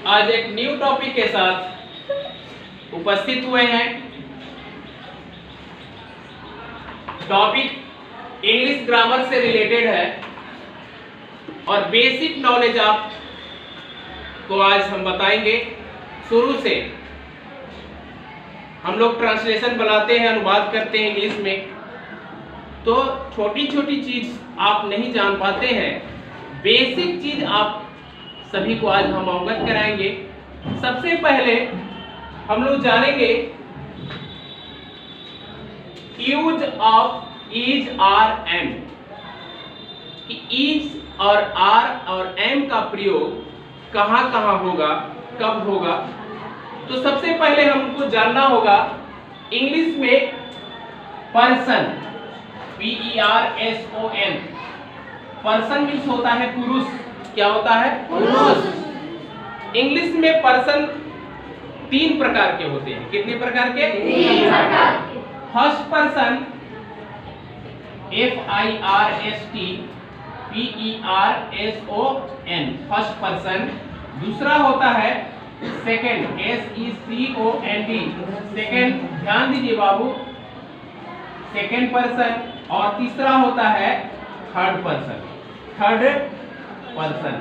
आज एक new topic के साथ उपस्थित हुए हैं। टॉपिक इंग्लिश ग्रामर से रिलेटेड है और बेसिक नॉलेज आप को आज हम बताएंगे। शुरू से हम लोग ट्रांसलेशन बनाते हैं, अनुवाद करते हैं इंग्लिश में, तो छोटी छोटी चीज आप नहीं जान पाते हैं, बेसिक चीज आप सभी को आज हम अवगत कराएंगे। सबसे पहले हम लोग जानेंगे use of is are am, कि इज और आर और एम का प्रयोग कहाँ कहाँ होगा, कब होगा। तो सबसे पहले हमको जानना होगा इंग्लिश में पर्सन, PERSON, पर्सन मीन्स होता है पुरुष। क्या होता है? पुरुष। इंग्लिश में पर्सन 3 प्रकार के होते हैं। कितने प्रकार के? 3 प्रकार के। First person FIRST PERSON, first person. दूसरा होता है सेकंड SECOND, सेकंड। ध्यान दीजिए बाबू, सेकंड पर्सन। और तीसरा होता है थर्ड पर्सन, थर्ड पर्सन।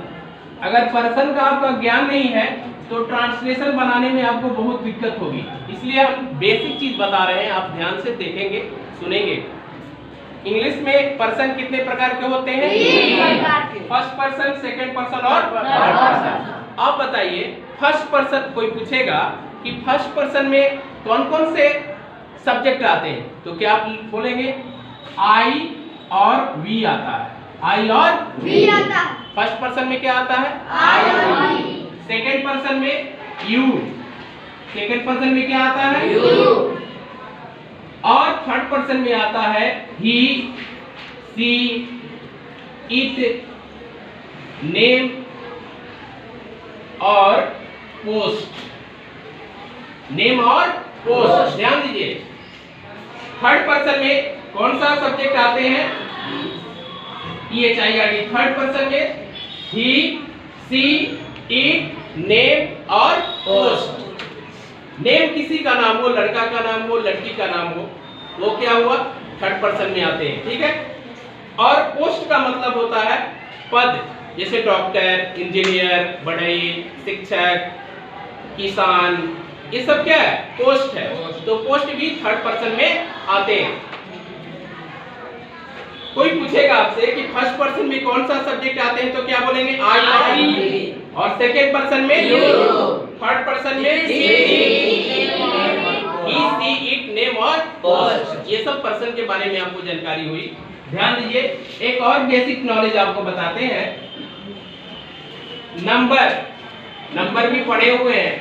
अगर पर्सन का आपका ज्ञान नहीं है तो ट्रांसलेशन बनाने में आपको बहुत दिक्कत होगी, इसलिए हम बेसिक चीज बता रहे हैं, आप ध्यान से देखेंगे, सुनेंगे। इंग्लिश में पर्सन कितने प्रकार के होते हैं? 3 प्रकार के। फर्स्ट पर्सन, सेकंड पर्सन और थर्ड पर्सन। आप बताइए, फर्स्ट पर्सन कोई पूछेगा कि फर्स्ट पर्सन में कौन कौन से सब्जेक्ट आते हैं, तो क्या आप बोलेंगे? आई और वी आता है। आई और वी आता है। फर्स्ट पर्सन में क्या आता है? आई और वी। सेकंड पर्सन में यू, सेकंड पर्सन में क्या आता है? यू। और थर्ड पर्सन में आता है ही, सी, इट, नेम और पोस्ट। नेम और पोस्ट, ध्यान दीजिए। थर्ड पर्सन में कौन सा सब्जेक्ट आते हैं? EHIRD। थर्ड पर्सन में ही, सी, इट, नेम और पोस्ट। नेम किसी का नाम हो, लड़का का नाम हो, लड़की का नाम हो, वो क्या हुआ? थर्ड पर्सन में आते हैं, ठीक है। और पोस्ट का मतलब होता है पद, जैसे डॉक्टर, इंजीनियर, बढ़ई, शिक्षक, किसान, ये सब क्या है? पोस्ट है। तो पोस्ट भी थर्ड पर्सन में आते हैं। कोई पूछेगा आपसे कि फर्स्ट पर्सन में कौन सा सब्जेक्ट आते हैं, तो क्या बोलेंगे? आई। और सेकंड पर्सन में यू, थर्ड पर्सन में सी, इट, नेम और पोस्ट। ये सब पर्सन के बारे में आपको जानकारी हुई। ध्यान दीजिए, एक और बेसिक नॉलेज आपको बताते हैं। नंबर, नंबर भी पढ़े हुए हैं,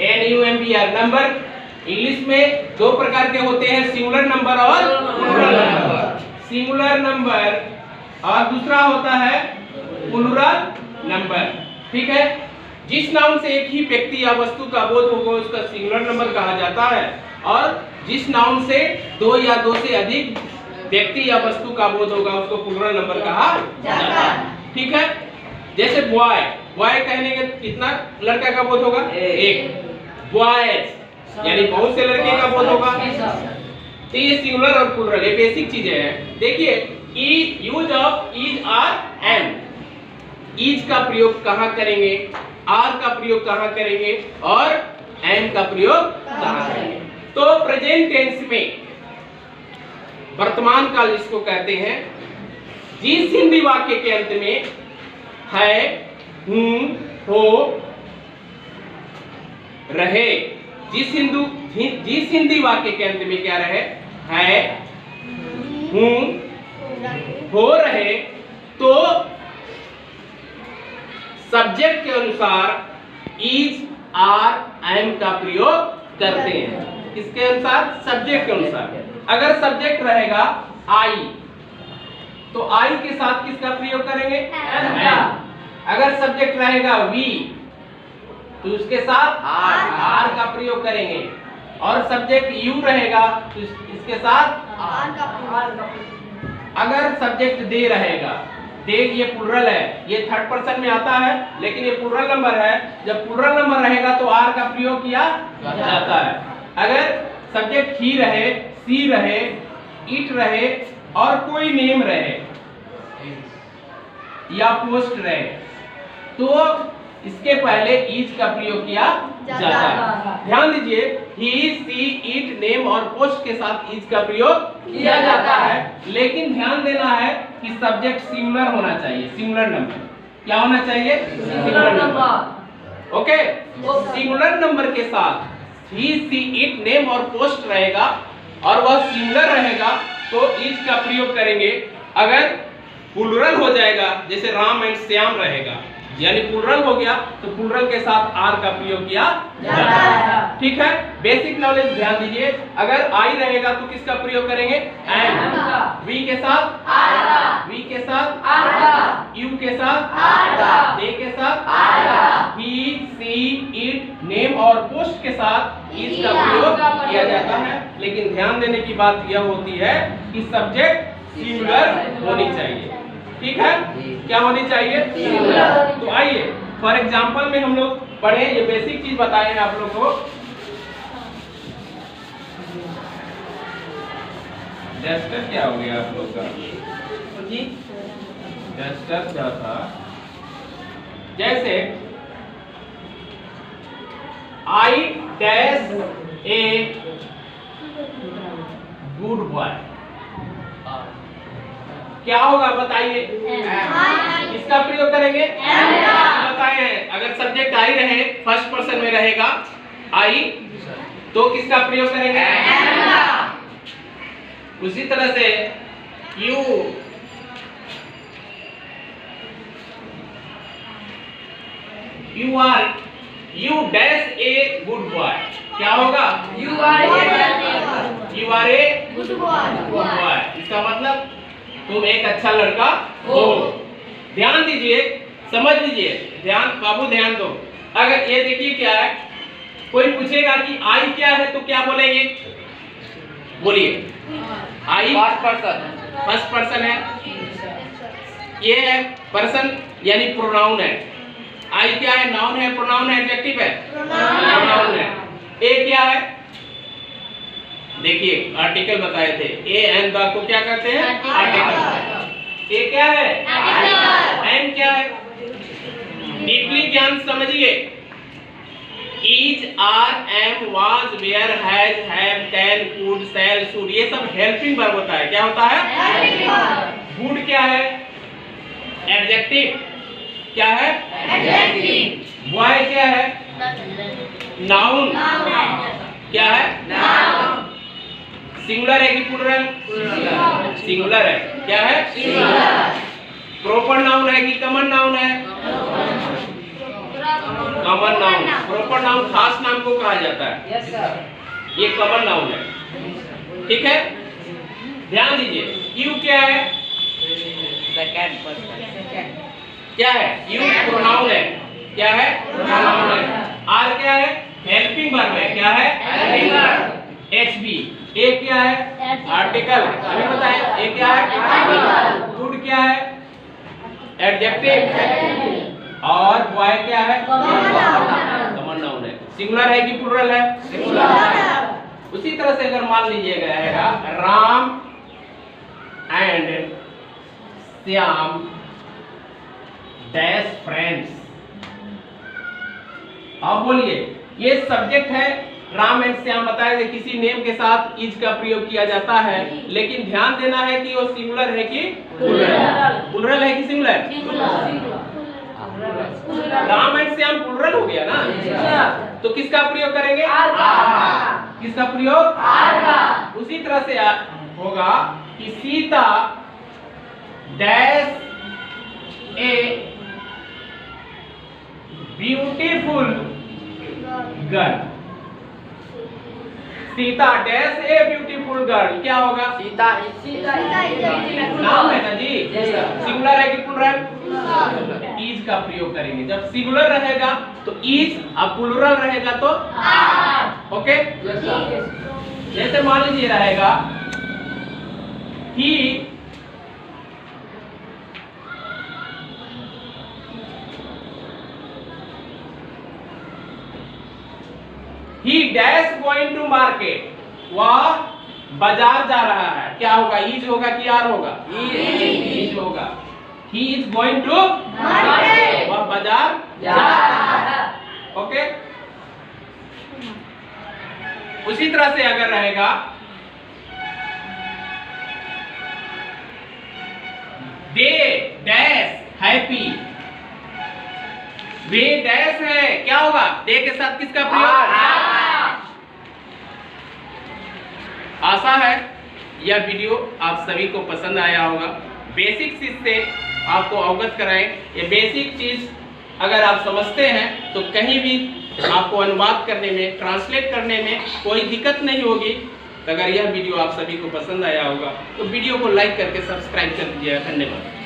NUMBR। नंबर इंग्लिश में 2 प्रकार के होते हैं, सिंगुलर नंबर और प्लूरल नंबर। सिंगुलर नंबर और दूसरा होता है प्लूरल नंबर, ठीक है। जिस नाउन से एक ही व्यक्ति या वस्तु का बोध होगा उसका सिंगुलर नंबर कहा जाता है, और जिस नाउन से 2 या 2 से अधिक व्यक्ति या वस्तु का बोध होगा उसको प्लूरल नंबर कहा जाता है, ठीक है। जैसे बॉय, बॉय कहने के कितना लड़का का बोध होगा? 1। बॉयज यानी बहुत से लड़के का बोध होगा। तो ये सिंगुलर और प्लूरल, ये बेसिक चीजें हैं। देखिए, use of is are am, is का प्रयोग कहाँ करेंगे, आर का प्रयोग कहाँ करेंगे और एम का प्रयोग कहाँ करेंगे। तो प्रेजेंट टेंस में, वर्तमान काल जिसको कहते हैं, जिस हिंदी वाक्य के अंत में है, हूं, हो, रहे, जिस हिंदी वाक्य के अंत में क्या रहे? है, हूं, हो, रहे, तो सब्जेक्ट के अनुसार इज, आर, एम का प्रयोग करते हैं। किसके अनुसार? सब्जेक्ट के अनुसार। अगर सब्जेक्ट रहेगा आई, तो आई के साथ किसका प्रयोग करेंगे? एम। अगर सब्जेक्ट रहेगा वी, तो उसके साथ आर का प्रयोग करेंगे। और सब्जेक्ट यू रहेगा तो इसके साथ आर का प्रयोग। अगर सब्जेक्ट दे रहेगा देख ये प्लुरल है, ये थर्ड पर्सन में आता है लेकिन ये प्लुरल नंबर है। जब प्लुरल नंबर रहेगा तो आर का प्रयोग किया जाता है। अगर सब्जेक्ट ही रहे, सी रहे, इट रहे और कोई नेम रहे या पोस्ट रहे तो इसके पहले इज का प्रयोग किया जाता है। ध्यान दीजिए, ही, सी, इट, नेम और पोस्ट के साथ इज का प्रयोग किया जाता है, लेकिन ध्यान देना है कि सब्जेक्ट सिमिलर होना चाहिए। सिमिलर नंबर क्या होना चाहिए? Similar number. Okay, similar number के साथ ही, सी, इट, नेम और पोस्ट रहेगा और वह सिमिलर रहेगा तो इज का प्रयोग करेंगे। अगर प्लुरल हो जाएगा जैसे राम एंड श्याम रहेगा यानी प्लुरल हो गया तो प्लुरल के साथ आर का प्रयोग किया जाता है। ठीक है, बेसिक नॉलेज ध्यान दीजिए। अगर आई रहेगा तो किसका प्रयोग करेंगे? एंड। वी के साथ आर, वी के साथ आर, यू के साथ आर, दे के साथ are, he, she, it, name और पोस्ट के साथ इज का प्रयोग किया जाता है। लेकिन ध्यान देने की बात यह होती है कि सब्जेक्ट सिंगुलर होनी चाहिए। ठीक है, क्या होनी चाहिए? सिंगुलर। तो आइए फॉर एग्जांपल में हम लोग पढ़े, ये बेसिक चीज बताए हैं आप लोग को। डस्टर क्या हो गया आप लोग का जी? डस्टर क्या था? जैसे I dash a good boy, क्या होगा बताइए? इसका प्रयोग करेंगे बताए हैं। अगर सब्जेक्ट आई रहे, फर्स्ट पर्सन में रहेगा आई, तो किसका प्रयोग करेंगे? उसी तरह से you dash a good boy, क्या होगा? You are a good boy. इसका मतलब तुम एक अच्छा लड़का हो। ध्यान दीजिए, समझ लीजिए, ध्यान बाबू ध्यान दो। अगर ये देखिए क्या है, कोई पूछेगा कि आई क्या है तो क्या बोलेंगे? बोलिए। आई फर्स्ट पर्सन है, ये है पर्सन यानी प्रोनाउन है। आई क्या है? नाउन है, प्रोनाउन है, एडजेक्टिव है, प्रोनाउन है। ए क्या है? देखिए आर्टिकल बताए थे, ए एंड द को क्या करते हैं? आर्टिकल। ए क्या है? एंड क्या है? डीपली ज्ञान समझिए। Is, are, am, was, were, has, have, can, could, shall, should, ये सब हेल्पिंग वर्ब होता है। क्या होता है? गुड क्या है? एडजेक्टिव। क्या है? एडजेक्टिव। बॉय क्या है? नाउन। क्या है? नाउन। सिंगुलर है कि प्लुरल? सिंगुलर है। क्या है? सिंगुलर। प्रॉपर नाउन है कि कॉमन नाउन है? Common noun. प्रॉपर नाउन खास नाम को कहा जाता है। Yes sir. ये कॉमन नाउन है। ठीक है, ध्यान दीजिए। यू क्या है? Second person. क्या है? यू प्रोनाउन है। क्या है? प्रोनाउन है। आर क्या है? हेल्पिंग वर्ब है। क्या है? Helping verb. HB, ए क्या है? आर्टिकल। अभी बताएं, ए क्या है? आर्टिकल। गुड क्या है? एडजेक्टिव। और बॉय क्या है? कॉमन नाउन है। सिंगुलर है कि प्लुरल है? सिंगुलर। उसी तरह से अगर मान लीजिएगा रहेगा Ram and Shyam dash friends. आप बोलिए, ये सब्जेक्ट है राम एंड श्याम, बताया कि किसी नेम के साथ इज का प्रयोग किया जाता है, लेकिन ध्यान देना है कि वो सिंगुलर है कि प्लुरल? प्लुरल है कि singular? Ram and Shyam plural हो गया ना, तो किसका प्रयोग करेंगे? किसका प्रयोग? उसी तरह से होगा कि Sita dash a beautiful girl. Sita dash a beautiful girl, क्या होगा? सीता नाम है ना जी, सिंगुलर है कि प्लुरल? इज का प्रयोग करेंगे। जब सिंगुलर रहेगा तो इज, अब प्लुरल रहेगा तो आर। ओके, जैसे मान लीजिए रहेगा he he dash going to market, वह बाजार जा रहा है। क्या होगा, इज होगा कि आर होगा? इज होगा। He is going to market, वह बाजार जा रहा है। ओके, उसी तरह से अगर रहेगा they dash happy, way dash है, क्या होगा? दे के साथ किसका प्रयोग? आशा है यह वीडियो आप सभी को पसंद आया होगा। बेसिक चीज से आपको अवगत कराएं। ये बेसिक चीज अगर आप समझते हैं तो कहीं भी आपको अनुवाद करने में, ट्रांसलेट करने में कोई दिक्कत नहीं होगी। तो अगर यह वीडियो आप सभी को पसंद आया होगा तो वीडियो को लाइक करके सब्सक्राइब कर दीजिएगा। धन्यवाद।